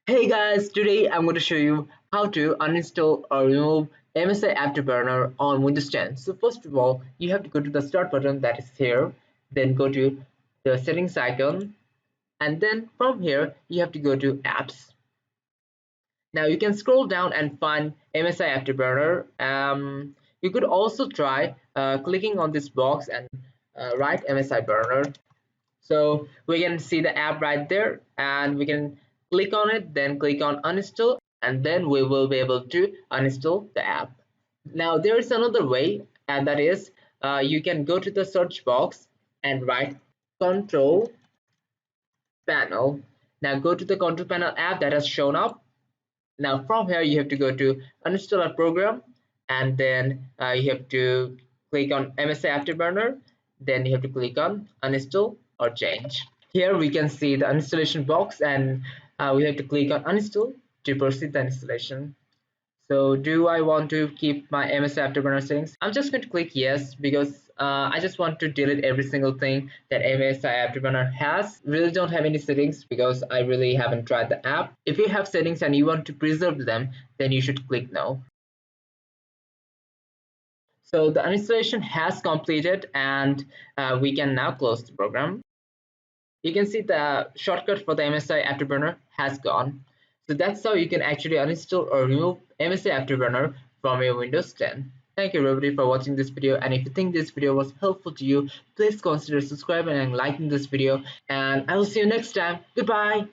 Hey guys, today I'm going to show you how to uninstall or remove MSI Afterburner on Windows 10. So first of all, you have to go to the start button that is here, then go to the settings icon, and then from here you have to go to apps. Now you can scroll down and find MSI Afterburner. You could also try clicking on this box and write MSI Burner. So we can see the app right there and we can click on it, then click on uninstall, and then we will be able to uninstall the app. Now there is another way, and that is you can go to the search box and write control panel. Now go to the control panel app that has shown up. Now from here you have to go to uninstall a program, and then you have to click on MSI Afterburner, then you have to click on uninstall or change. Here we can see the installation box, and we have to click on uninstall to proceed the installation. So do I want to keep my MSI Afterburner settings? I'm just going to click yes because I just want to delete every single thing that MSI Afterburner has. Really don't have any settings because I really haven't tried the app. If you have settings and you want to preserve them, then you should click no. So the installation has completed, and we can now close the program. You can see the shortcut for the MSI Afterburner has gone. So that's how you can actually uninstall or remove MSI Afterburner from your Windows 10. Thank you everybody for watching this video, and if you think this video was helpful to you, please consider subscribing and liking this video, and I will see you next time. Goodbye.